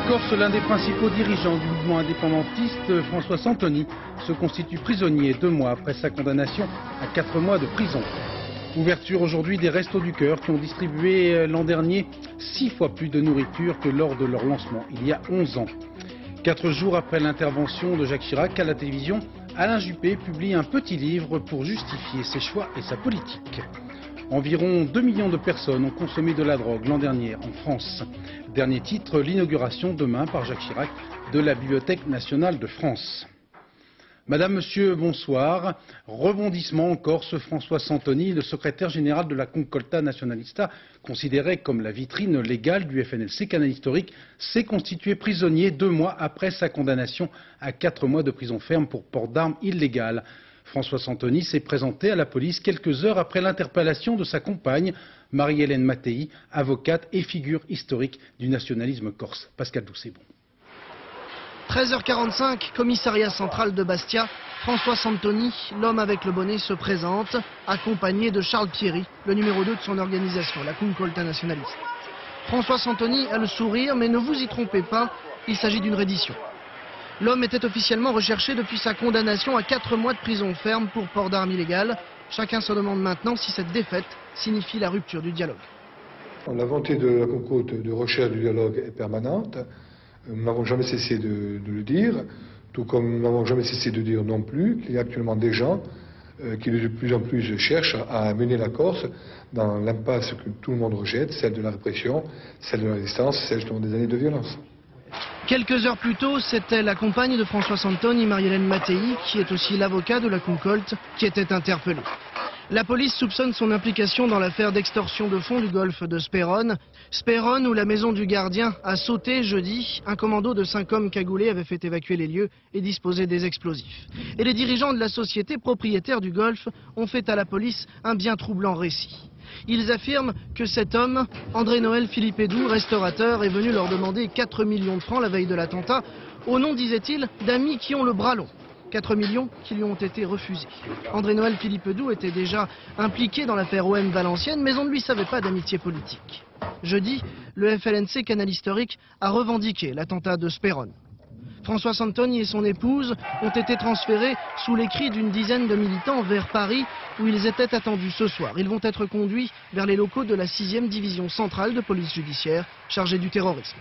En Corse, l'un des principaux dirigeants du mouvement indépendantiste, François Santoni, se constitue prisonnier 2 mois après sa condamnation à 4 mois de prison. Ouverture aujourd'hui des Restos du Cœur qui ont distribué l'an dernier 6 fois plus de nourriture que lors de leur lancement, il y a 11 ans. 4 jours après l'intervention de Jacques Chirac à la télévision, Alain Juppé publie un petit livre pour justifier ses choix et sa politique. Environ 2 millions de personnes ont consommé de la drogue l'an dernier en France. Dernier titre, l'inauguration demain par Jacques Chirac de la Bibliothèque nationale de France. Madame, Monsieur, bonsoir. Rebondissement en Corse, François Santoni, le secrétaire général de la Concolta Nacionalista, considéré comme la vitrine légale du FNLC Canal Historique, s'est constitué prisonnier 2 mois après sa condamnation à 4 mois de prison ferme pour port d'armes illégales. François Santoni s'est présenté à la police quelques heures après l'interpellation de sa compagne, Marie-Hélène Mattei, avocate et figure historique du nationalisme corse. Pascal Doucet. 13h45, commissariat central de Bastia. François Santoni, l'homme avec le bonnet, se présente, accompagné de Charles Pierry, le numéro 2 de son organisation, la Concolta Nacionalista. François Santoni a le sourire, mais ne vous y trompez pas, il s'agit d'une reddition. L'homme était officiellement recherché depuis sa condamnation à 4 mois de prison ferme pour port d'armes illégales. Chacun se demande maintenant si cette défaite signifie la rupture du dialogue. La volonté de la Concolta de recherche du dialogue est permanente. Nous n'avons jamais cessé de le dire, tout comme nous n'avons jamais cessé de dire non plus qu'il y a actuellement des gens qui de plus en plus cherchent à mener la Corse dans l'impasse que tout le monde rejette, celle de la répression, celle de la résistance, celle justement des années de violence. Quelques heures plus tôt, c'était la compagne de François Santoni, Marie-Hélène Mattei, qui est aussi l'avocat de la Concolta, qui était interpellée. La police soupçonne son implication dans l'affaire d'extorsion de fonds du golfe de Sperone. Sperone, où la maison du gardien a sauté jeudi. Un commando de 5 hommes cagoulés avait fait évacuer les lieux et disposer des explosifs. Et les dirigeants de la société propriétaire du golfe ont fait à la police un bien troublant récit. Ils affirment que cet homme, André-Noël Philippédou, restaurateur, est venu leur demander 4 millions de francs la veille de l'attentat, au nom, disait-il, d'amis qui ont le bras long. 4 millions qui lui ont été refusés. André-Noël Philippédou était déjà impliqué dans l'affaire OM Valenciennes, mais on ne lui savait pas d'amitié politique. Jeudi, le FLNC Canal Historique a revendiqué l'attentat de Sperone. François Santoni et son épouse ont été transférés sous les cris d'une dizaine de militants vers Paris, où ils étaient attendus ce soir. Ils vont être conduits vers les locaux de la 6e division centrale de police judiciaire, chargée du terrorisme.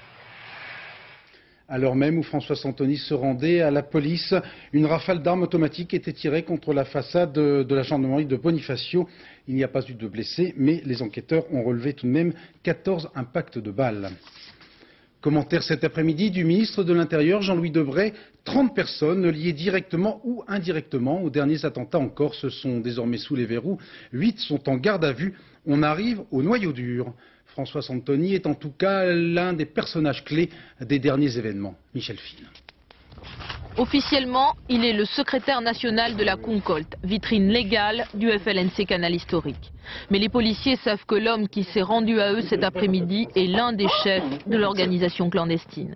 À l'heure même où François Santoni se rendait à la police, une rafale d'armes automatiques était tirée contre la façade de la gendarmerie de Bonifacio. Il n'y a pas eu de blessés, mais les enquêteurs ont relevé tout de même 14 impacts de balles. Commentaire cet après-midi du ministre de l'Intérieur, Jean-Louis Debré. 30 personnes liées directement ou indirectement aux derniers attentats en Corse sont désormais sous les verrous. 8 sont en garde à vue. On arrive au noyau dur. François Santoni est en tout cas l'un des personnages clés des derniers événements. Michel Fine. Officiellement, il est le secrétaire national de la Concolta, vitrine légale du FLNC Canal Historique. Mais les policiers savent que l'homme qui s'est rendu à eux cet après-midi est l'un des chefs de l'organisation clandestine.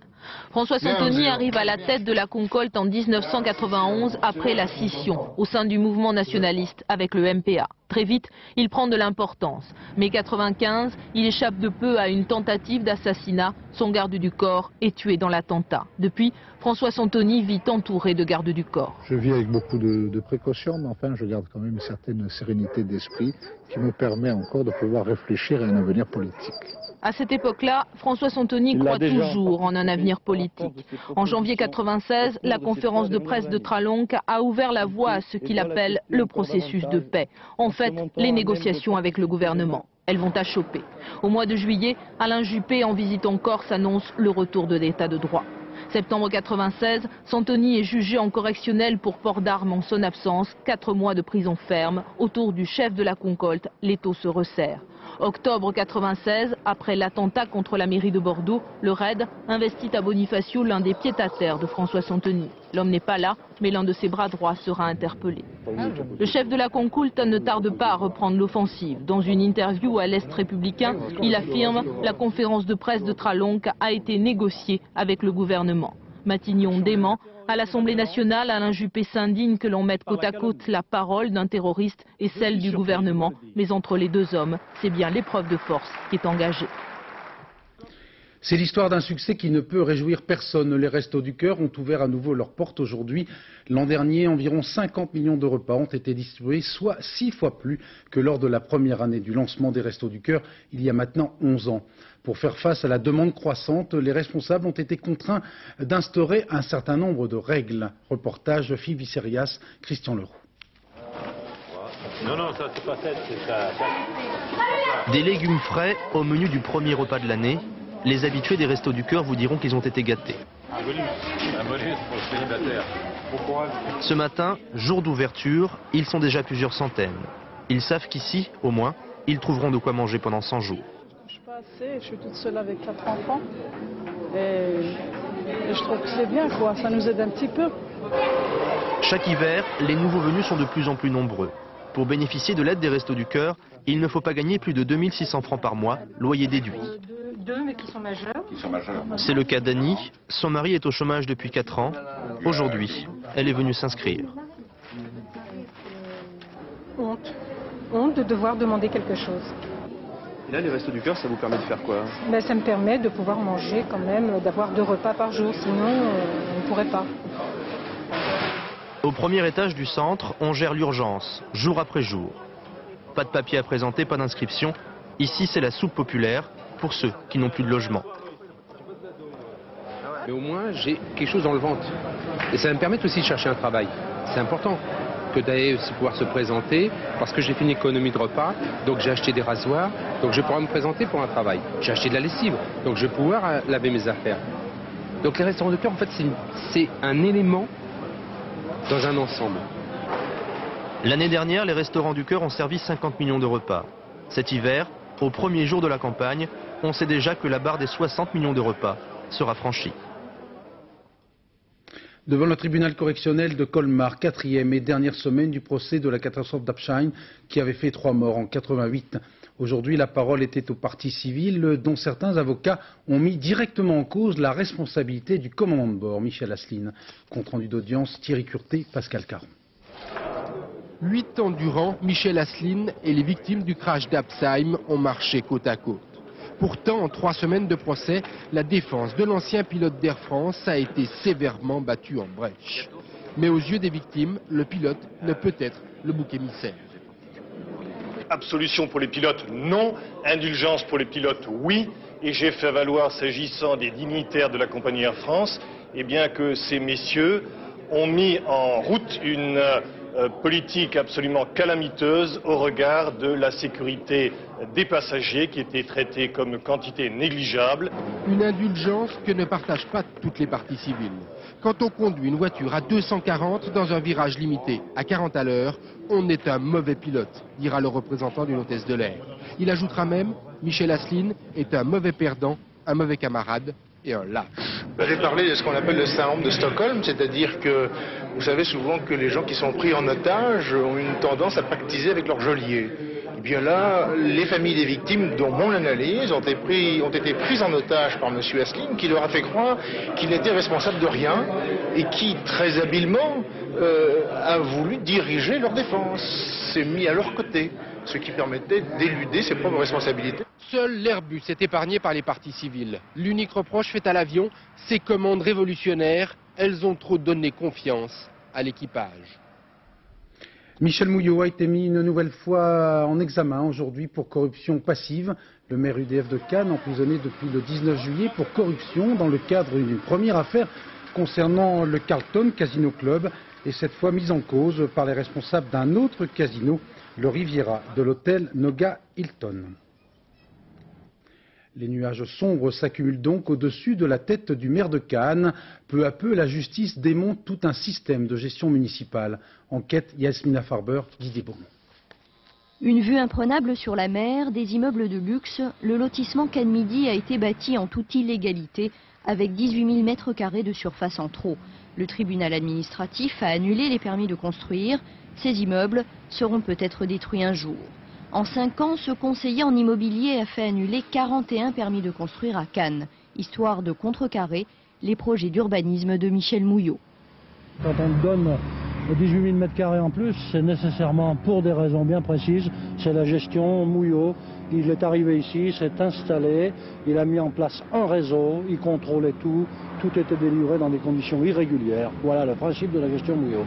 François Santoni arrive à la tête de la Concolta en 1991 après la scission au sein du mouvement nationaliste avec le MPA. Très vite, il prend de l'importance. Mais 95, il échappe de peu à une tentative d'assassinat. Son garde du corps est tué dans l'attentat. Depuis, François Santoni vit entouré de gardes du corps. Je vis avec beaucoup de précautions, mais enfin je garde quand même une certaine sérénité d'esprit qui me permet encore de pouvoir réfléchir à un avenir politique. À cette époque-là, François Santoni croit toujours en un avenir politique. En janvier 96, la conférence de presse de Tralonc a ouvert la voie à ce qu'il appelle le processus de paix. En fait, les négociations avec le gouvernement. Elles vont achoper. Au mois de juillet, Alain Juppé, en visite en Corse, annonce le retour de l'état de droit. Septembre 96, Santoni est jugé en correctionnel pour port d'armes en son absence. 4 mois de prison ferme. Autour du chef de la Concolta, l'étau se resserre. Octobre 96, après l'attentat contre la mairie de Bordeaux, le RAID investit à Bonifacio l'un des pieds-à-terre de François Santoni. L'homme n'est pas là, mais l'un de ses bras droits sera interpellé. Le chef de la Concolta ne tarde pas à reprendre l'offensive. Dans une interview à l'Est républicain, il affirme « La conférence de presse de Tralonc a été négociée avec le gouvernement ». Matignon dément. À l'Assemblée nationale, Alain Juppé s'indigne que l'on mette côte à côte la parole d'un terroriste et celle du gouvernement. Mais entre les deux hommes, c'est bien l'épreuve de force qui est engagée. C'est l'histoire d'un succès qui ne peut réjouir personne. Les Restos du Cœur ont ouvert à nouveau leurs portes aujourd'hui. L'an dernier, environ 50 millions de repas ont été distribués, soit 6 fois plus que lors de la première année du lancement des Restos du Cœur, il y a maintenant 11 ans. Pour faire face à la demande croissante, les responsables ont été contraints d'instaurer un certain nombre de règles. Reportage Philippe Visserias, Christian Leroux. Non, ça c'est pas c'est ça. Des légumes frais au menu du premier repas de l'année. Les habitués des Restos du Cœur vous diront qu'ils ont été gâtés. Un bonus pour le célibataire. Pourquoi ? Ce matin, jour d'ouverture, ils sont déjà plusieurs centaines. Ils savent qu'ici, au moins, ils trouveront de quoi manger pendant 100 jours. Je suis pas assez, je suis toute seule avec 4 enfants. Et je trouve que c'est bien, quoi. Ça nous aide un petit peu. Chaque hiver, les nouveaux venus sont de plus en plus nombreux. Pour bénéficier de l'aide des Restos du Cœur, il ne faut pas gagner plus de 2600 francs par mois, loyer déduit. Deux, mais qui sont majeurs. C'est le cas d'Annie. Son mari est au chômage depuis 4 ans. Aujourd'hui, elle est venue s'inscrire. Honte de devoir demander quelque chose. Et là, les Restos du Cœur, ça vous permet de faire quoi? Ça me permet de pouvoir manger quand même, d'avoir 2 repas par jour, sinon on ne pourrait pas. Au premier étage du centre, on gère l'urgence, jour après jour. Pas de papier à présenter, pas d'inscription. Ici, c'est la soupe populaire pour ceux qui n'ont plus de logement. Mais au moins, j'ai quelque chose dans le ventre. Et ça va me permettre aussi de chercher un travail. C'est important que d'aller aussi pouvoir se présenter, parce que j'ai fait une économie de repas, donc j'ai acheté des rasoirs, donc je vais pouvoir me présenter pour un travail. J'ai acheté de la lessive, donc je vais pouvoir laver mes affaires. Donc les restaurants de cœur, en fait, c'est un élément dans un ensemble. L'année dernière, les Restaurants du Cœur ont servi 50 millions de repas. Cet hiver, au premier jour de la campagne, on sait déjà que la barre des 60 millions de repas sera franchie. Devant le tribunal correctionnel de Colmar, 4e et dernière semaine du procès de la catastrophe d'Absheim qui avait fait 3 morts en 88. Aujourd'hui, la parole était aux parties civiles dont certains avocats ont mis directement en cause la responsabilité du commandant de bord, Michel Asselyne. Compte rendu d'audience, Thierry Curté, Pascal Caron. 8 ans durant, Michel Asselyne et les victimes du crash d'Absheim ont marché côte à côte. Pourtant, en 3 semaines de procès, la défense de l'ancien pilote d'Air France a été sévèrement battue en brèche. Mais aux yeux des victimes, le pilote ne peut être le bouc émissaire. Absolution pour les pilotes, non. Indulgence pour les pilotes, oui. Et j'ai fait valoir, s'agissant des dignitaires de la compagnie Air France, eh bien que ces messieurs ont mis en route une politique absolument calamiteuse au regard de la sécurité des passagers qui étaient traités comme quantité négligeable. Une indulgence que ne partagent pas toutes les parties civiles. Quand on conduit une voiture à 240 dans un virage limité à 40 à l'heure, on est un mauvais pilote, dira le représentant d'une hôtesse de l'air. Il ajoutera même, Michel Asselyne est un mauvais perdant, un mauvais camarade et un lâche. J'ai parlé de ce qu'on appelle le syndrome de Stockholm, c'est-à-dire que vous savez souvent que les gens qui sont pris en otage ont une tendance à pactiser avec leur geôlier. Et bien là, les familles des victimes, dont mon analyse, ont été prises en otage par M. Asselyne, qui leur a fait croire qu'il n'était responsable de rien et qui, très habilement, a voulu diriger leur défense, s'est mis à leur côté, ce qui permettait d'éluder ses propres responsabilités. Seul l'Airbus est épargné par les parties civiles. L'unique reproche fait à l'avion, ses commandes révolutionnaires, elles ont trop donné confiance à l'équipage. Michel Mouillot a été mis une nouvelle fois en examen aujourd'hui pour corruption passive. Le maire UDF de Cannes, emprisonné depuis le 19 juillet pour corruption dans le cadre d'une première affaire concernant le Carlton Casino Club, et cette fois mis en cause par les responsables d'un autre casino, le Riviera de l'hôtel Noga Hilton. Les nuages sombres s'accumulent donc au-dessus de la tête du maire de Cannes. Peu à peu, la justice démonte tout un système de gestion municipale. Enquête Yasmina Farber, Guy Desbon. Une vue imprenable sur la mer, des immeubles de luxe, le lotissement Cannes Midi a été bâti en toute illégalité, avec 18 000 mètres carrés de surface en trop. Le tribunal administratif a annulé les permis de construire. Ces immeubles seront peut-être détruits un jour. En 5 ans, ce conseiller en immobilier a fait annuler 41 permis de construire à Cannes, histoire de contrecarrer les projets d'urbanisme de Michel Mouillot. Quand on donne 18 000 m² en plus, c'est nécessairement pour des raisons bien précises. C'est la gestion Mouillot. Il est arrivé ici, s'est installé, il a mis en place un réseau, il contrôlait tout, tout était délivré dans des conditions irrégulières. Voilà le principe de la gestion Mouillot.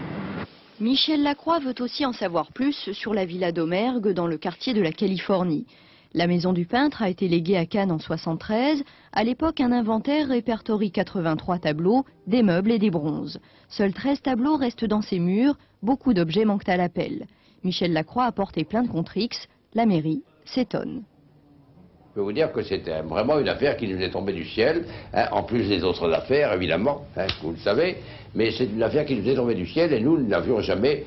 Michel Lacroix veut aussi en savoir plus sur la villa d'Omergue dans le quartier de la Californie. La maison du peintre a été léguée à Cannes en 1973. À l'époque, un inventaire répertorie 83 tableaux, des meubles et des bronzes. Seuls 13 tableaux restent dans ces murs, beaucoup d'objets manquent à l'appel. Michel Lacroix a porté plainte contre X, la mairie s'étonne. Je peux vous dire que c'était vraiment une affaire qui nous est tombée du ciel, hein, en plus des autres affaires, évidemment, hein, vous le savez, mais c'est une affaire qui nous est tombée du ciel et nous n'avions jamais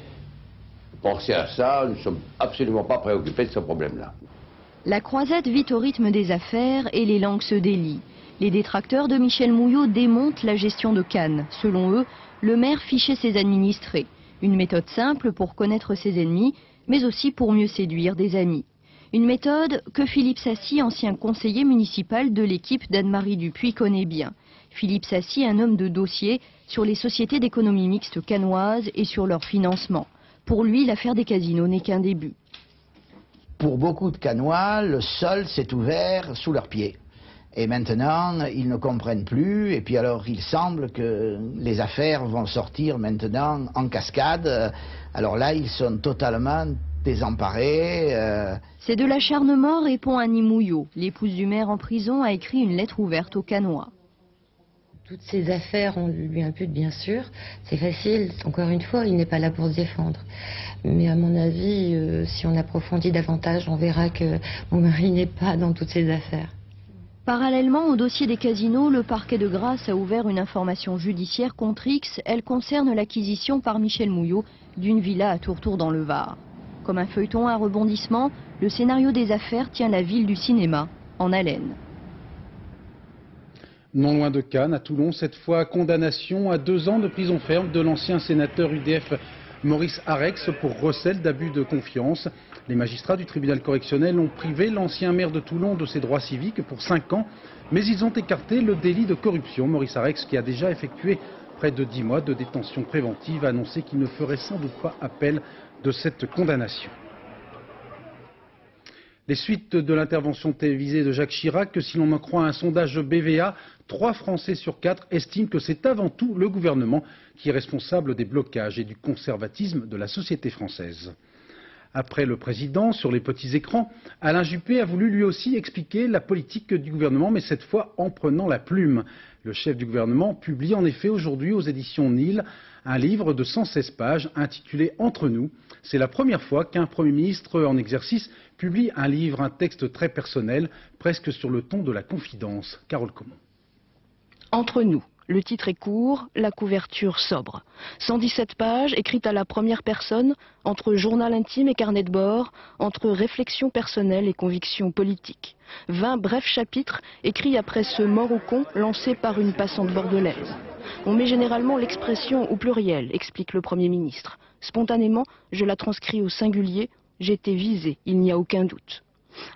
pensé à ça, nous ne sommes absolument pas préoccupés de ce problème-là. La croisade vit au rythme des affaires et les langues se délient. Les détracteurs de Michel Mouillot démontent la gestion de Cannes. Selon eux, le maire fichait ses administrés. Une méthode simple pour connaître ses ennemis, mais aussi pour mieux séduire des amis. Une méthode que Philippe Sassy, ancien conseiller municipal de l'équipe d'Anne-Marie Dupuis, connaît bien. Philippe Sassy, un homme de dossier sur les sociétés d'économie mixte cannoises et sur leur financement. Pour lui, l'affaire des casinos n'est qu'un début. Pour beaucoup de Cannois, le sol s'est ouvert sous leurs pieds. Et maintenant, ils ne comprennent plus. Et puis alors, il semble que les affaires vont sortir maintenant en cascade. Alors là, ils sont totalement désemparés. C'est de l'acharnement, répond Annie Mouillot. L'épouse du maire en prison a écrit une lettre ouverte aux Cannois. Toutes ces affaires, on lui impute bien sûr, c'est facile, encore une fois, il n'est pas là pour se défendre. Mais à mon avis, si on approfondit davantage, on verra que mon mari n'est pas dans toutes ces affaires. Parallèlement au dossier des casinos, le parquet de Grasse a ouvert une information judiciaire contre X. Elle concerne l'acquisition par Michel Mouillot d'une villa à Tourtour dans le Var. Comme un feuilleton à rebondissement, le scénario des affaires tient la ville du cinéma en haleine. Non loin de Cannes, à Toulon, cette fois condamnation à 2 ans de prison ferme de l'ancien sénateur UDF Maurice Arex pour recel d'abus de confiance. Les magistrats du tribunal correctionnel ont privé l'ancien maire de Toulon de ses droits civiques pour 5 ans, mais ils ont écarté le délit de corruption. Maurice Arex, qui a déjà effectué près de 10 mois de détention préventive, a annoncé qu'il ne ferait sans doute pas appel de cette condamnation. Les suites de l'intervention télévisée de Jacques Chirac, que si l'on en croit un sondage BVA, 3 Français sur 4 estiment que c'est avant tout le gouvernement qui est responsable des blocages et du conservatisme de la société française. Après le président, sur les petits écrans, Alain Juppé a voulu lui aussi expliquer la politique du gouvernement, mais cette fois en prenant la plume. Le chef du gouvernement publie en effet aujourd'hui aux éditions Nil un livre de 116 pages intitulé « Entre nous ». C'est la première fois qu'un Premier ministre en exercice publie un livre, un texte très personnel, presque sur le ton de la confidence. Carole Comon. Entre nous. Le titre est court, la couverture sobre. 117 pages, écrites à la première personne, entre journal intime et carnet de bord, entre réflexion personnelle et conviction politique. 20 brefs chapitres, écrits après ce mort au con lancé par une passante bordelaise. On met généralement l'expression au pluriel, explique le Premier ministre. Spontanément, je la transcris au singulier, j'étais visé, il n'y a aucun doute.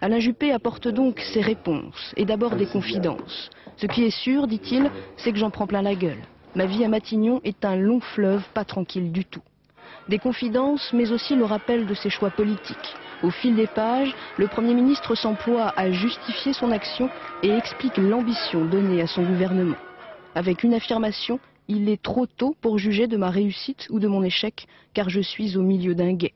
Alain Juppé apporte donc ses réponses, et d'abord des confidences. Ce qui est sûr, dit-il, c'est que j'en prends plein la gueule. Ma vie à Matignon est un long fleuve pas tranquille du tout. Des confidences, mais aussi le rappel de ses choix politiques. Au fil des pages, le Premier ministre s'emploie à justifier son action et explique l'ambition donnée à son gouvernement. Avec une affirmation, il est trop tôt pour juger de ma réussite ou de mon échec, car je suis au milieu d'un gué.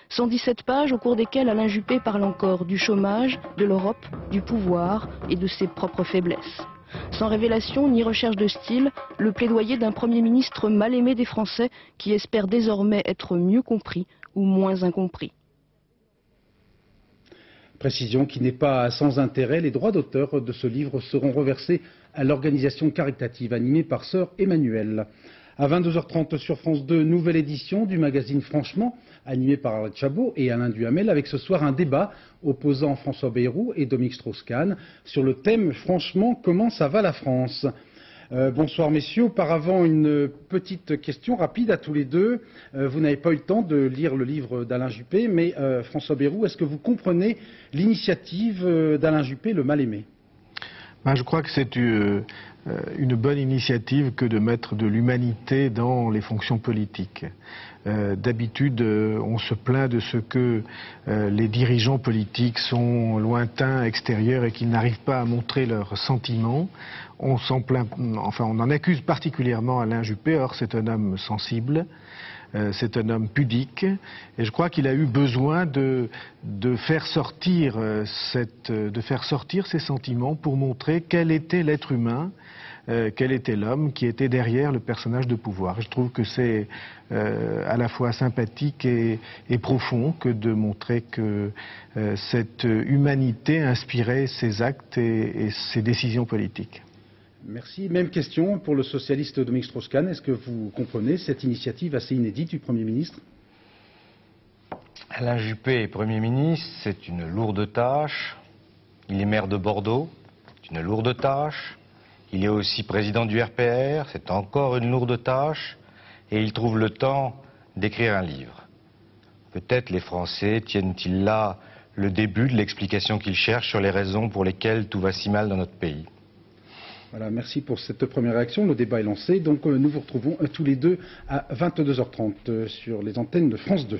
117 pages au cours desquelles Alain Juppé parle encore du chômage, de l'Europe, du pouvoir et de ses propres faiblesses. Sans révélation ni recherche de style, le plaidoyer d'un Premier ministre mal aimé des Français qui espère désormais être mieux compris ou moins incompris. Précision qui n'est pas sans intérêt, les droits d'auteur de ce livre seront reversés à l'organisation caritative animée par Sœur Emmanuelle. À 22h30 sur France 2, nouvelle édition du magazine Franchement, animé par Arlette Chabot et Alain Duhamel, avec ce soir un débat opposant François Bayrou et Dominique Strauss-Kahn sur le thème « Franchement, comment ça va la France ?» Bonsoir messieurs, auparavant une petite question rapide à tous les deux. Vous n'avez pas eu le temps de lire le livre d'Alain Juppé, mais François Bayrou, est-ce que vous comprenez l'initiative d'Alain Juppé, le mal-aimé ? Je crois que c'est une bonne initiative que de mettre de l'humanité dans les fonctions politiques. D'habitude, on se plaint de ce que les dirigeants politiques sont lointains, extérieurs et qu'ils n'arrivent pas à montrer leurs sentiments. On s'en plaint, enfin on en accuse particulièrement Alain Juppé. Or c'est un homme sensible. C'est un homme pudique et je crois qu'il a eu besoin de faire sortir ses sentiments pour montrer quel était l'être humain, quel était l'homme qui était derrière le personnage de pouvoir. Je trouve que c'est à la fois sympathique et profond que de montrer que cette humanité inspirait ses actes et ses décisions politiques. Merci. Même question pour le socialiste Dominique Strauss-Kahn. Est-ce que vous comprenez cette initiative assez inédite du Premier ministre? Alain Juppé est Premier ministre, c'est une lourde tâche. Il est maire de Bordeaux, c'est une lourde tâche. Il est aussi président du RPR, c'est encore une lourde tâche. Et il trouve le temps d'écrire un livre. Peut-être les Français tiennent-ils là le début de l'explication qu'ils cherchent sur les raisons pour lesquelles tout va si mal dans notre pays. Voilà, merci pour cette première réaction. Le débat est lancé. Donc nous vous retrouvons tous les deux à 22h30 sur les antennes de France 2.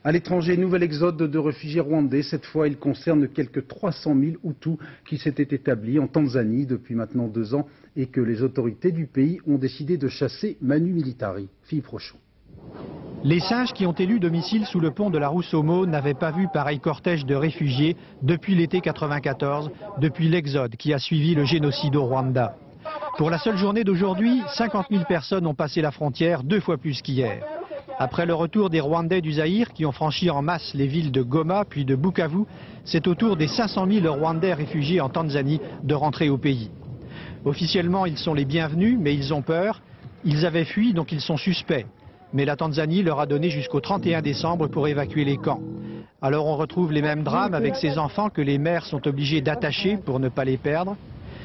À l'étranger, nouvel exode de réfugiés rwandais. Cette fois, il concerne quelques 300 000 Hutus qui s'étaient établis en Tanzanie depuis maintenant 2 ans et que les autorités du pays ont décidé de chasser manu militari. Philippe Rochon. Les singes qui ont élu domicile sous le pont de la Rousseau-Mo n'avaient pas vu pareil cortège de réfugiés depuis l'été 94, depuis l'exode qui a suivi le génocide au Rwanda. Pour la seule journée d'aujourd'hui, 50 000 personnes ont passé la frontière, 2 fois plus qu'hier. Après le retour des Rwandais du Zaïre qui ont franchi en masse les villes de Goma puis de Bukavu, c'est au tour des 500 000 Rwandais réfugiés en Tanzanie de rentrer au pays. Officiellement, ils sont les bienvenus, mais ils ont peur. Ils avaient fui, donc ils sont suspects. Mais la Tanzanie leur a donné jusqu'au 31 décembre pour évacuer les camps. Alors on retrouve les mêmes drames avec ces enfants que les mères sont obligées d'attacher pour ne pas les perdre.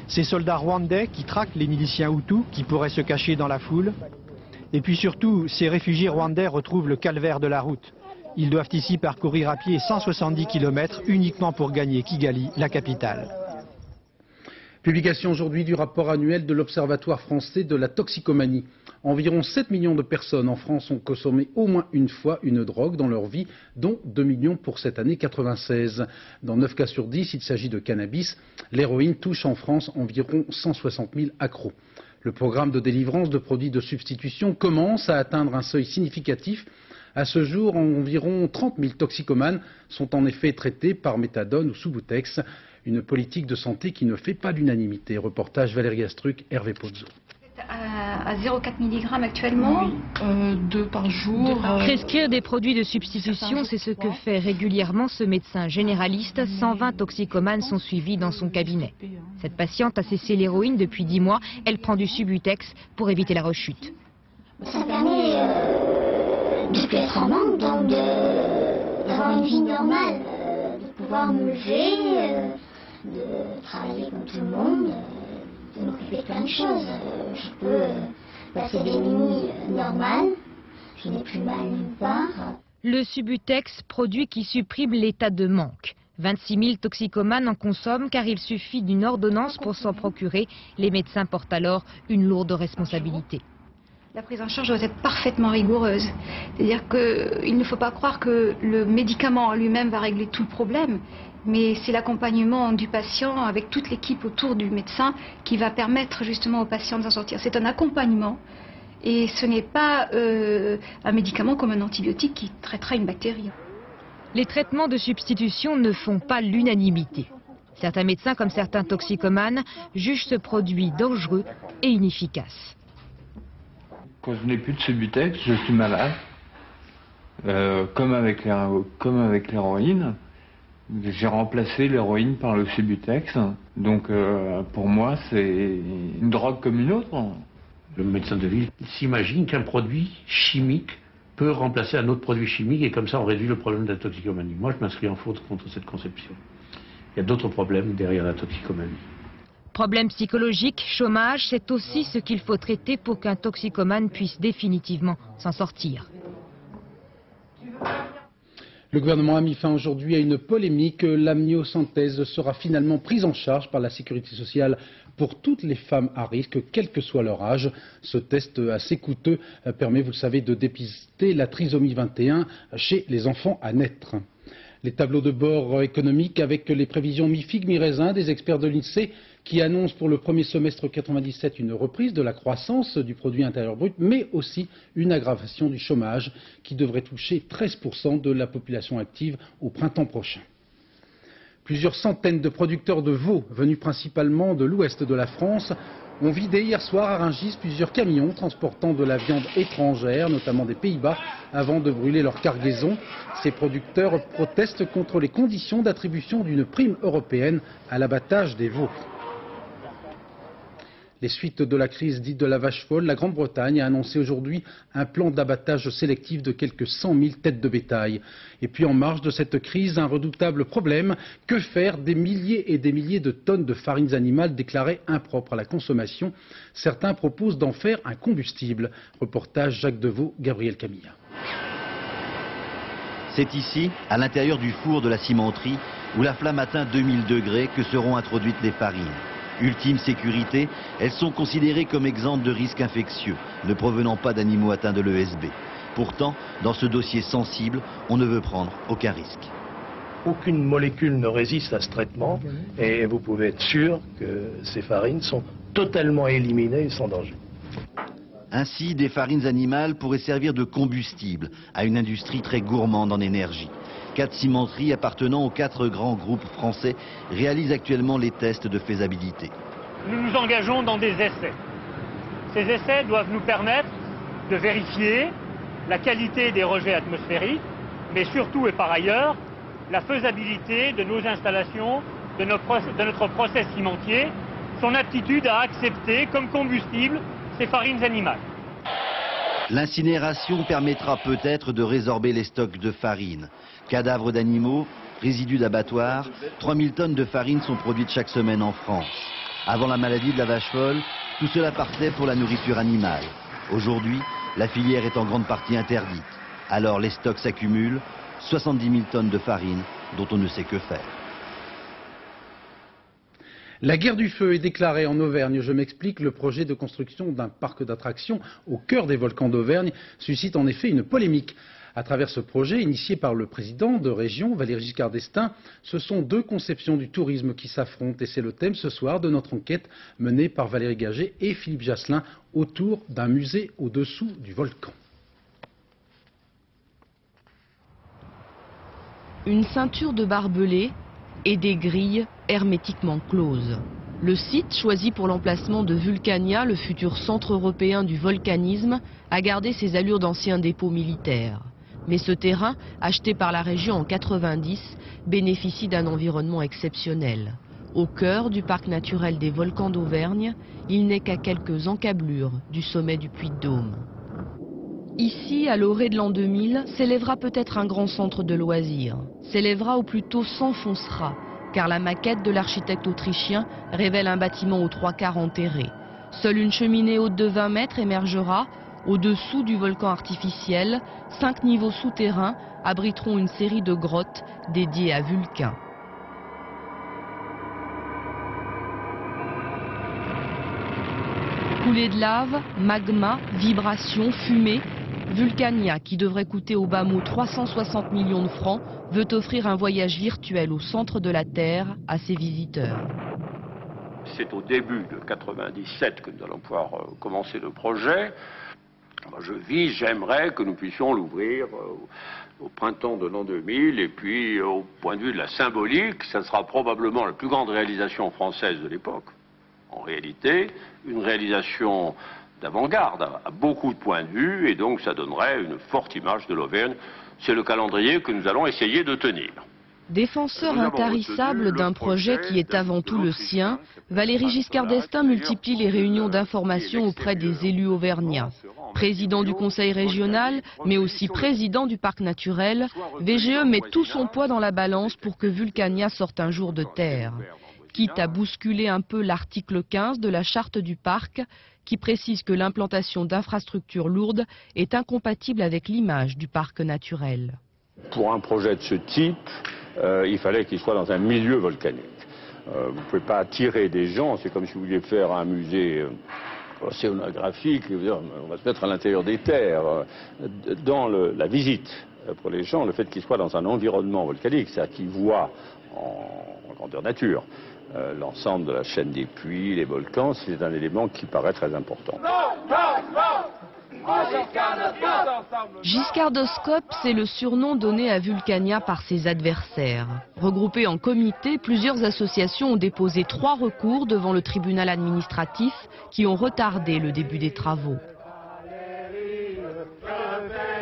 Ces soldats rwandais qui traquent les miliciens Hutus qui pourraient se cacher dans la foule. Et puis surtout, ces réfugiés rwandais retrouvent le calvaire de la route. Ils doivent ici parcourir à pied 170 km uniquement pour gagner Kigali, la capitale. Publication aujourd'hui du rapport annuel de l'Observatoire français de la toxicomanie. Environ 7 millions de personnes en France ont consommé au moins une fois une drogue dans leur vie, dont 2 millions pour cette année 96. Dans 9 cas sur 10, il s'agit de cannabis. L'héroïne touche en France environ 160 000 accros. Le programme de délivrance de produits de substitution commence à atteindre un seuil significatif. À ce jour, environ 30 000 toxicomanes sont en effet traités par méthadone ou Subutex. Une politique de santé qui ne fait pas l'unanimité. Reportage Valérie Astruc, Hervé Pozzo. À 0,4 mg actuellement, 2 par jour. Prescrire des produits de substitution, c'est ce que fait régulièrement ce médecin généraliste. 120 toxicomanes sont suivis dans son cabinet. Cette patiente a cessé l'héroïne depuis 10 mois. Elle prend du Subutex pour éviter la rechute. Ça permet de ne plus être en manque, donc d'avoir une vie normale, de pouvoir me lever, de travailler comme tout le monde. De m'occuper de plein de choses. Je peux passer des nuits normales, je n'ai plus mal nulle part. Le Subutex, produit qui supprime l'état de manque. 26 000 toxicomanes en consomment car il suffit d'une ordonnance pour s'en procurer. Les médecins portent alors une lourde responsabilité. La prise en charge doit être parfaitement rigoureuse. C'est-à-dire qu'il ne faut pas croire que le médicament en lui-même va régler tout le problème. Mais c'est l'accompagnement du patient avec toute l'équipe autour du médecin qui va permettre justement au patient de s'en sortir. C'est un accompagnement et ce n'est pas un médicament comme un antibiotique qui traitera une bactérie. Les traitements de substitution ne font pas l'unanimité. Certains médecins, comme certains toxicomanes, jugent ce produit dangereux et inefficace. Quand je n'ai plus de Subutex, je suis malade, comme avec l'héroïne. J'ai remplacé l'héroïne par le Subutex, donc pour moi c'est une drogue comme une autre. Le médecin de ville s'imagine qu'un produit chimique peut remplacer un autre produit chimique et comme ça on réduit le problème de la toxicomanie. Moi je m'inscris en faute contre cette conception. Il y a d'autres problèmes derrière la toxicomanie. Problème psychologique, chômage, c'est aussi ce qu'il faut traiter pour qu'un toxicomane puisse définitivement s'en sortir. Le gouvernement a mis fin aujourd'hui à une polémique. L'amniosynthèse sera finalement prise en charge par la sécurité sociale pour toutes les femmes à risque, quel que soit leur âge. Ce test assez coûteux permet, vous le savez, de dépister la trisomie 21 chez les enfants à naître. Les tableaux de bord économiques avec les prévisions mi-figue, mi-raisin des experts de l'INSEE qui annoncent pour le premier semestre 97 une reprise de la croissance du produit intérieur brut, mais aussi une aggravation du chômage qui devrait toucher 13% de la population active au printemps prochain. Plusieurs centaines de producteurs de veaux venus principalement de l'ouest de la France ont vidé hier soir à Rungis plusieurs camions transportant de la viande étrangère, notamment des Pays-Bas, avant de brûler leur cargaison. Ces producteurs protestent contre les conditions d'attribution d'une prime européenne à l'abattage des veaux. Les suites de la crise dite de la vache folle, la Grande-Bretagne a annoncé aujourd'hui un plan d'abattage sélectif de quelques 100 000 têtes de bétail. Et puis en marge de cette crise, un redoutable problème, que faire des milliers et des milliers de tonnes de farines animales déclarées impropres à la consommation? Certains proposent d'en faire un combustible. Reportage Jacques Deveau, Gabriel Camilla. C'est ici, à l'intérieur du four de la cimenterie, où la flamme atteint 2000 degrés, que seront introduites les farines. Ultime sécurité, elles sont considérées comme exemptes de risques infectieux, ne provenant pas d'animaux atteints de l'ESB. Pourtant, dans ce dossier sensible, on ne veut prendre aucun risque. Aucune molécule ne résiste à ce traitement et vous pouvez être sûr que ces farines sont totalement éliminées et sans danger. Ainsi, des farines animales pourraient servir de combustible à une industrie très gourmande en énergie. 4 cimenteries appartenant aux 4 grands groupes français réalisent actuellement les tests de faisabilité. Nous nous engageons dans des essais. Ces essais doivent nous permettre de vérifier la qualité des rejets atmosphériques, mais surtout et par ailleurs, la faisabilité de nos installations, de notre process cimentier, son aptitude à accepter comme combustible ces farines animales. L'incinération permettra peut-être de résorber les stocks de farine. Cadavres d'animaux, résidus d'abattoirs, 3000 tonnes de farine sont produites chaque semaine en France. Avant la maladie de la vache folle, tout cela partait pour la nourriture animale. Aujourd'hui, la filière est en grande partie interdite. Alors les stocks s'accumulent, 70 000 tonnes de farine dont on ne sait que faire. La guerre du feu est déclarée en Auvergne. Je m'explique, le projet de construction d'un parc d'attractions au cœur des volcans d'Auvergne suscite en effet une polémique. À travers ce projet, initié par le président de région, Valéry Giscard d'Estaing, ce sont 2 conceptions du tourisme qui s'affrontent. Et c'est le thème ce soir de notre enquête menée par Valérie Gaget et Philippe Jasselin autour d'un musée au-dessous du volcan. Une ceinture de barbelés et des grilles hermétiquement closes. Le site, choisi pour l'emplacement de Vulcania, le futur centre européen du volcanisme, a gardé ses allures d'ancien dépôt militaire. Mais ce terrain, acheté par la région en 90, bénéficie d'un environnement exceptionnel. Au cœur du parc naturel des volcans d'Auvergne, il n'est qu'à quelques encablures du sommet du Puy-de-Dôme. Ici, à l'orée de l'an 2000, s'élèvera peut-être un grand centre de loisirs. S'élèvera ou plutôt s'enfoncera, car la maquette de l'architecte autrichien révèle un bâtiment aux 3 quarts enterré. Seule une cheminée haute de 20 mètres émergera. Au-dessous du volcan artificiel, 5 niveaux souterrains abriteront une série de grottes dédiées à Vulcain. Coulée de lave, magma, vibrations, fumée, Vulcania, qui devrait coûter au bas mot 360 millions de francs, veut offrir un voyage virtuel au centre de la Terre à ses visiteurs. C'est au début de 97 que nous allons pouvoir commencer le projet. J'aimerais que nous puissions l'ouvrir au printemps de l'an 2000 et puis au point de vue de la symbolique, ça sera probablement la plus grande réalisation française de l'époque. En réalité, une réalisation d'avant-garde à beaucoup de points de vue et donc ça donnerait une forte image de l'Auvergne. C'est le calendrier que nous allons essayer de tenir. Défenseur intarissable d'un projet qui est avant tout le sien, Valéry Giscard d'Estaing multiplie les réunions d'information auprès des élus auvergnats. Président du conseil régional, mais aussi président du parc naturel, VGE met tout son poids dans la balance pour que Vulcania sorte un jour de terre. Quitte à bousculer un peu l'article 15 de la charte du parc, qui précise que l'implantation d'infrastructures lourdes est incompatible avec l'image du parc naturel. Pour un projet de ce type, il fallait qu'il soit dans un milieu volcanique. Vous ne pouvez pas attirer des gens, c'est comme si vous vouliez faire un musée océanographique, on va se mettre à l'intérieur des terres. Dans la visite, pour les gens, le fait qu'ils soient dans un environnement volcanique, c'est-à-dire qu'ils voient en grandeur nature l'ensemble de la chaîne des puits, les volcans, c'est un élément qui paraît très important. Giscardoscope, c'est le surnom donné à Vulcania par ses adversaires. Regroupés en comité, plusieurs associations ont déposé 3 recours devant le tribunal administratif qui ont retardé le début des travaux.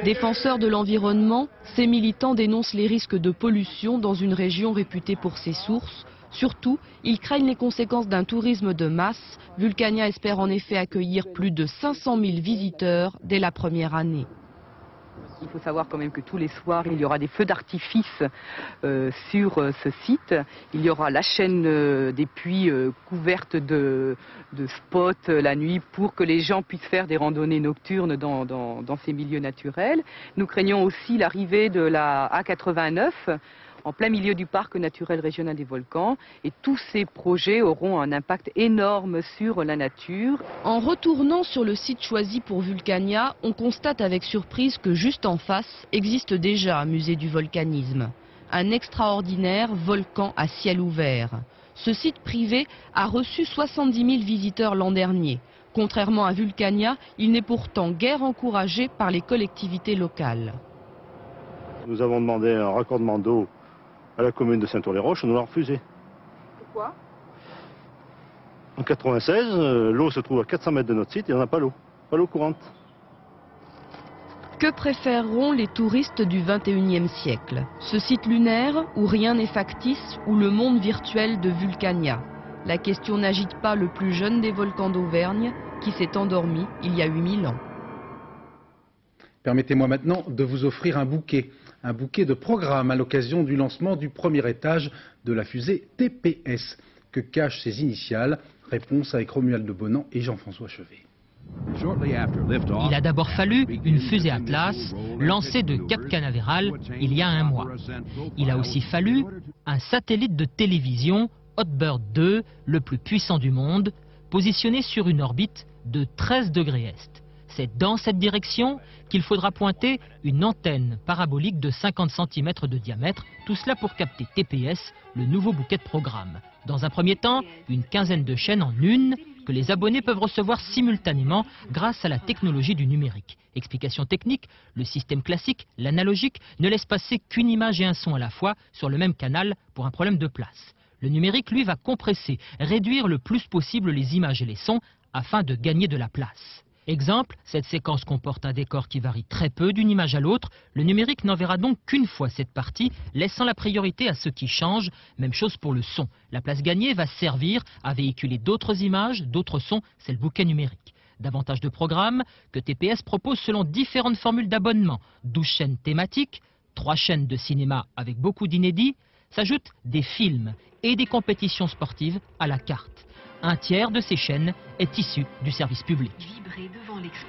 Défenseurs de l'environnement, ces militants dénoncent les risques de pollution dans une région réputée pour ses sources. Surtout, ils craignent les conséquences d'un tourisme de masse. Vulcania espère en effet accueillir plus de 500 000 visiteurs dès la première année. Il faut savoir quand même que tous les soirs, il y aura des feux d'artifice sur ce site. Il y aura la chaîne des puits couverte de spots la nuit pour que les gens puissent faire des randonnées nocturnes dans ces milieux naturels. Nous craignons aussi l'arrivée de la A89 en plein milieu du parc naturel régional des volcans. Et tous ces projets auront un impact énorme sur la nature. En retournant sur le site choisi pour Vulcania, on constate avec surprise que juste en face existe déjà un musée du volcanisme. Un extraordinaire volcan à ciel ouvert. Ce site privé a reçu 70 000 visiteurs l'an dernier. Contrairement à Vulcania, il n'est pourtant guère encouragé par les collectivités locales. Nous avons demandé un raccordement d'eau à la commune de Saint-Ouen-les-Roches, on nous l'a refusé. Pourquoi? En 96, l'eau se trouve à 400 mètres de notre site et on n'a pas l'eau. Pas l'eau courante. Que préféreront les touristes du 21e siècle? Ce site lunaire où rien n'est factice ou le monde virtuel de Vulcania? La question n'agite pas le plus jeune des volcans d'Auvergne qui s'est endormi il y a 8000 ans. Permettez-moi maintenant de vous offrir un bouquet de programmes à l'occasion du lancement du premier étage de la fusée TPS. Que cachent ses initiales? Réponse avec Romuald de Bonan et Jean-François Chevet. Il a d'abord fallu une fusée Atlas lancée de Cap Canaveral il y a 1 mois. Il a aussi fallu un satellite de télévision, Hotbird 2, le plus puissant du monde, positionné sur une orbite de 13 degrés est. C'est dans cette direction qu'il faudra pointer une antenne parabolique de 50 cm de diamètre, tout cela pour capter TPS, le nouveau bouquet de programmes. Dans un premier temps, une quinzaine de chaînes en une que les abonnés peuvent recevoir simultanément grâce à la technologie du numérique. Explication technique, le système classique, l'analogique, ne laisse passer qu'une image et un son à la fois sur le même canal pour un problème de place. Le numérique, lui, va compresser, réduire le plus possible les images et les sons afin de gagner de la place. Exemple, cette séquence comporte un décor qui varie très peu d'une image à l'autre. Le numérique n'en verra donc qu'une fois cette partie, laissant la priorité à ce qui change. Même chose pour le son. La place gagnée va servir à véhiculer d'autres images, d'autres sons, c'est le bouquet numérique. Davantage de programmes que TPS propose selon différentes formules d'abonnement. 12 chaînes thématiques, 3 chaînes de cinéma avec beaucoup d'inédits, s'ajoutent des films et des compétitions sportives à la carte. Un tiers de ces chaînes est issu du service public.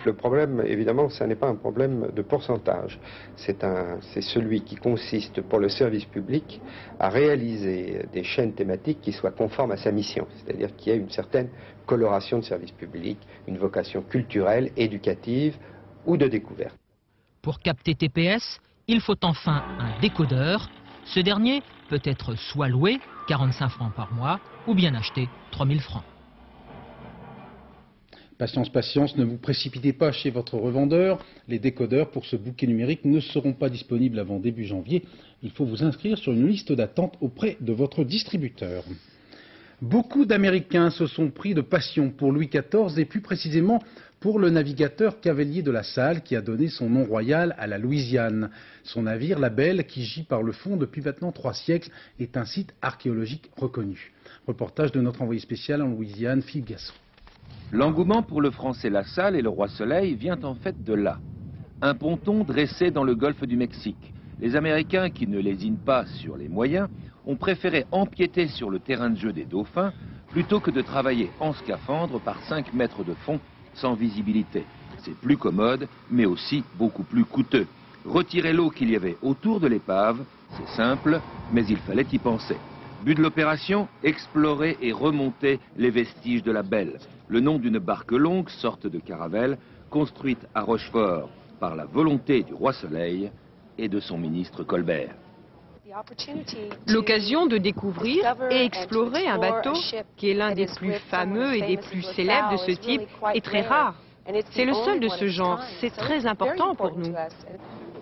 Le problème, évidemment, ce n'est pas un problème de pourcentage. C'est celui qui consiste pour le service public à réaliser des chaînes thématiques qui soient conformes à sa mission. C'est-à-dire qu'il y a une certaine coloration de service public, une vocation culturelle, éducative ou de découverte. Pour capter TPS, il faut enfin un décodeur. Ce dernier peut être soit loué, 45 francs par mois, ou bien acheté, 3000 francs. Patience, patience, ne vous précipitez pas chez votre revendeur. Les décodeurs pour ce bouquet numérique ne seront pas disponibles avant début janvier. Il faut vous inscrire sur une liste d'attente auprès de votre distributeur. Beaucoup d'Américains se sont pris de passion pour Louis XIV et plus précisément pour le navigateur Cavelier de la Salle qui a donné son nom royal à la Louisiane. Son navire, la Belle, qui gît par le fond depuis maintenant 3 siècles, est un site archéologique reconnu. Reportage de notre envoyé spécial en Louisiane, Philippe Gasson. L'engouement pour le français La Salle et le Roi Soleil vient en fait de là. Un ponton dressé dans le golfe du Mexique. Les Américains, qui ne lésinent pas sur les moyens, ont préféré empiéter sur le terrain de jeu des dauphins plutôt que de travailler en scaphandre par 5 mètres de fond sans visibilité. C'est plus commode, mais aussi beaucoup plus coûteux. Retirer l'eau qu'il y avait autour de l'épave, c'est simple, mais il fallait y penser. But de l'opération, explorer et remonter les vestiges de la Belle, le nom d'une barque longue, sorte de caravelle, construite à Rochefort par la volonté du roi Soleil et de son ministre Colbert. L'occasion de découvrir et explorer un bateau qui est l'un des plus fameux et des plus célèbres de ce type est très rare. C'est le seul de ce genre, c'est très important pour nous.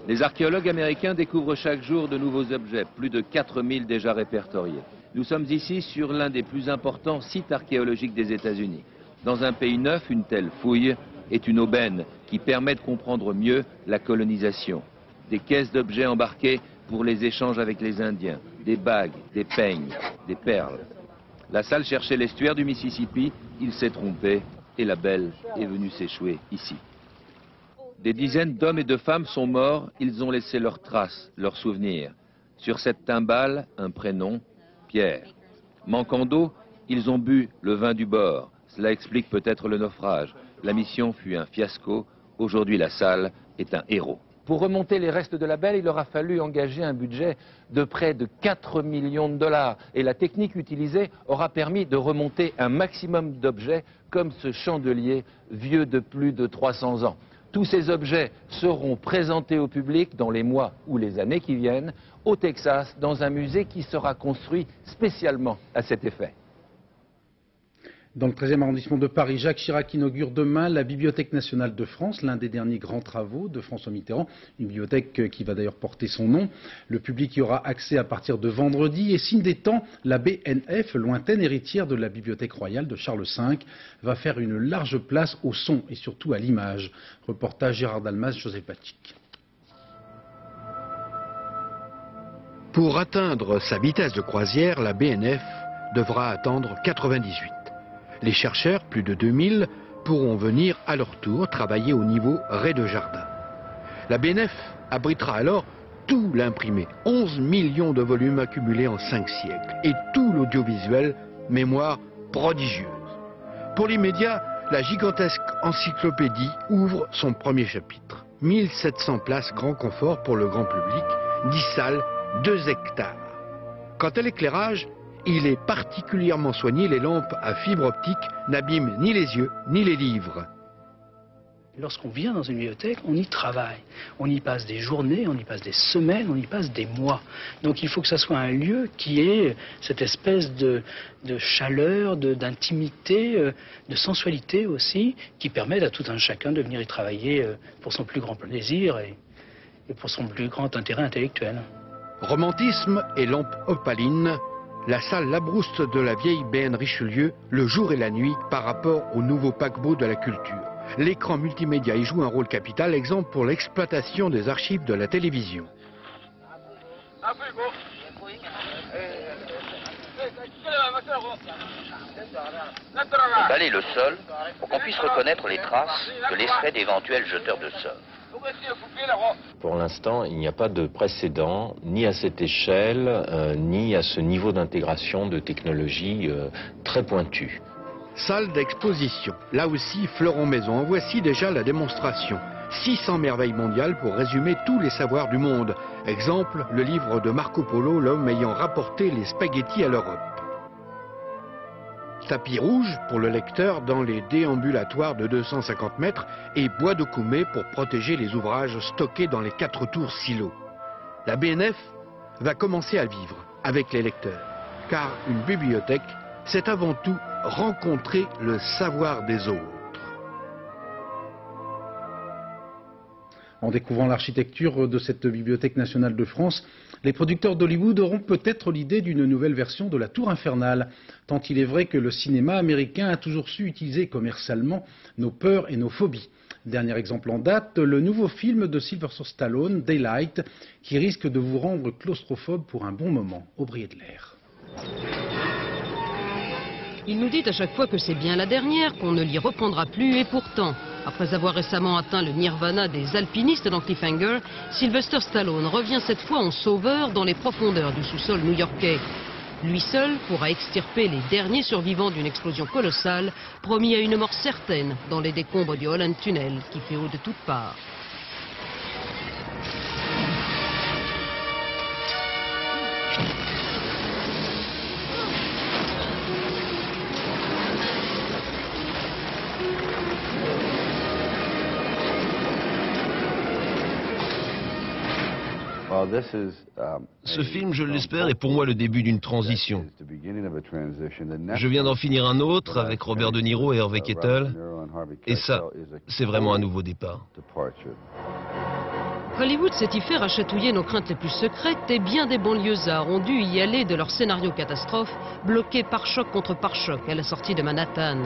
Les archéologues américains découvrent chaque jour de nouveaux objets, plus de 4000 déjà répertoriés. Nous sommes ici sur l'un des plus importants sites archéologiques des États-Unis. Dans un pays neuf, une telle fouille est une aubaine qui permet de comprendre mieux la colonisation. Des caisses d'objets embarqués pour les échanges avec les Indiens, des bagues, des peignes, des perles. La salle cherchait l'estuaire du Mississippi, il s'est trompé et la Belle est venue s'échouer ici. Des dizaines d'hommes et de femmes sont morts, ils ont laissé leurs traces, leurs souvenirs. Sur cette timbale, un prénom, Pierre. Manquant d'eau, ils ont bu le vin du bord. Cela explique peut-être le naufrage. La mission fut un fiasco. Aujourd'hui, la salle est un héros. Pour remonter les restes de la Belle, il aura fallu engager un budget de près de 4 millions de dollars. Et la technique utilisée aura permis de remonter un maximum d'objets comme ce chandelier vieux de plus de 300 ans. Tous ces objets seront présentés au public dans les mois ou les années qui viennent au Texas, dans un musée qui sera construit spécialement à cet effet. Dans le 13e arrondissement de Paris, Jacques Chirac inaugure demain la Bibliothèque nationale de France, l'un des derniers grands travaux de François Mitterrand, une bibliothèque qui va d'ailleurs porter son nom. Le public y aura accès à partir de vendredi et signe des temps, la BNF, lointaine héritière de la Bibliothèque royale de Charles V, va faire une large place au son et surtout à l'image. Reportage Gérard Dalmas, Joseph Patrick. Pour atteindre sa vitesse de croisière, la BNF devra attendre 98. Les chercheurs, plus de 2000, pourront venir à leur tour travailler au niveau rez-de-jardin. La BNF abritera alors tout l'imprimé, 11 millions de volumes accumulés en 5 siècles, et tout l'audiovisuel, mémoire prodigieuse. Pour l'immédiat, la gigantesque encyclopédie ouvre son premier chapitre. 1700 places grand confort pour le grand public, 10 salles, 2 hectares. Quant à l'éclairage, il est particulièrement soigné, les lampes à fibre optique n'abîment ni les yeux ni les livres. Lorsqu'on vient dans une bibliothèque, on y travaille. On y passe des journées, on y passe des semaines, on y passe des mois. Donc il faut que ça soit un lieu qui ait cette espèce de chaleur, d'intimité, de sensualité aussi, qui permette à tout un chacun de venir y travailler pour son plus grand plaisir et pour son plus grand intérêt intellectuel. Romantisme et lampes opalines, la salle Labrouste de la vieille BN Richelieu, le jour et la nuit par rapport au nouveau paquebot de la culture. L'écran multimédia y joue un rôle capital, exemple pour l'exploitation des archives de la télévision. Balayer le sol pour qu'on puisse reconnaître les traces que laisseraient d'éventuels jeteurs de sorts. Pour l'instant, il n'y a pas de précédent, ni à cette échelle, ni à ce niveau d'intégration de technologies très pointues. Salle d'exposition, là aussi fleuron maison. En voici déjà la démonstration. 600 merveilles mondiales pour résumer tous les savoirs du monde. Exemple, le livre de Marco Polo, l'homme ayant rapporté les spaghettis à l'Europe. Tapis rouge pour le lecteur dans les déambulatoires de 250 mètres et bois de Koumé pour protéger les ouvrages stockés dans les 4 tours silos. La BNF va commencer à vivre avec les lecteurs, car une bibliothèque, c'est avant tout rencontrer le savoir des autres. En découvrant l'architecture de cette Bibliothèque nationale de France, les producteurs d'Hollywood auront peut-être l'idée d'une nouvelle version de la Tour Infernale, tant il est vrai que le cinéma américain a toujours su utiliser commercialement nos peurs et nos phobies. Dernier exemple en date, le nouveau film de Sylvester Stallone, Daylight, qui risque de vous rendre claustrophobe pour un bon moment, Aubrey Adler. Il nous dit à chaque fois que c'est bien la dernière, qu'on ne l'y reprendra plus, et pourtant, après avoir récemment atteint le nirvana des alpinistes dans Cliffhanger, Sylvester Stallone revient cette fois en sauveur dans les profondeurs du sous-sol new-yorkais. Lui seul pourra extirper les derniers survivants d'une explosion colossale, promis à une mort certaine dans les décombres du Holland Tunnel qui fait haut de toutes parts. Ce film, je l'espère, est pour moi le début d'une transition. Je viens d'en finir un autre avec Robert De Niro et Harvey Keitel, et ça, c'est vraiment un nouveau départ. Hollywood sait y faire à chatouiller nos craintes les plus secrètes et bien des banlieusards ont dû y aller de leur scénario catastrophe, bloqués pare-choc contre pare-choc à la sortie de Manhattan.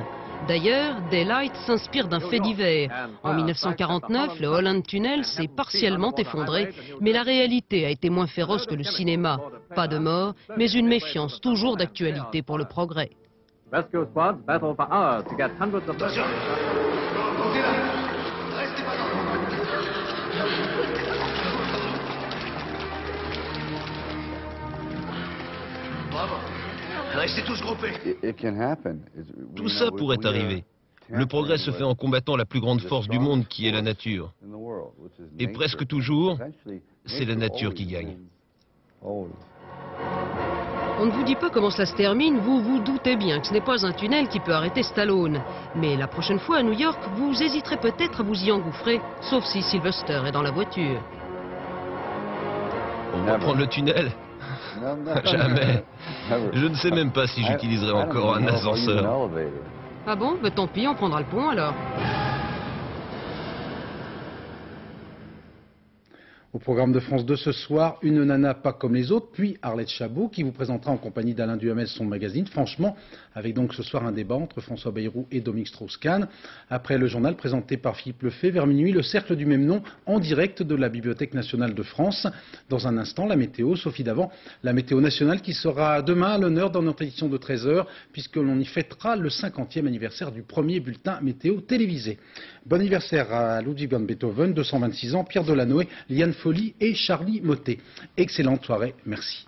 D'ailleurs, Daylight s'inspire d'un fait divers. En 1949, le Holland Tunnel s'est partiellement effondré, mais la réalité a été moins féroce que le cinéma. Pas de mort, mais une méfiance toujours d'actualité pour le progrès. Restez tous groupés. Tout ça pourrait arriver. Le progrès se fait en combattant la plus grande force du monde qui est la nature. Et presque toujours, c'est la nature qui gagne. On ne vous dit pas comment cela se termine, vous vous doutez bien que ce n'est pas un tunnel qui peut arrêter Stallone. Mais la prochaine fois à New York, vous hésiterez peut-être à vous y engouffrer, sauf si Sylvester est dans la voiture. On va prendre le tunnel? Jamais. Je ne sais même pas si j'utiliserai encore un ascenseur. Ah bon? Ben tant pis, on prendra le pont alors. Au programme de France 2 ce soir, une nana pas comme les autres, puis Arlette Chabot qui vous présentera en compagnie d'Alain Duhamel son magazine. Franchement, avec donc ce soir un débat entre François Bayrou et Dominique Strauss-Kahn. Après le journal présenté par Philippe Lefebvre, vers minuit, le cercle du même nom en direct de la Bibliothèque nationale de France. Dans un instant, la météo, Sophie Davant, la météo nationale qui sera demain à l'honneur dans notre édition de 13h, puisque l'on y fêtera le 50e anniversaire du premier bulletin météo télévisé. Bon anniversaire à Ludwig van Beethoven, 226 ans, Pierre Delanoë, Liane Folly et Charlie Mottet. Excellente soirée, merci.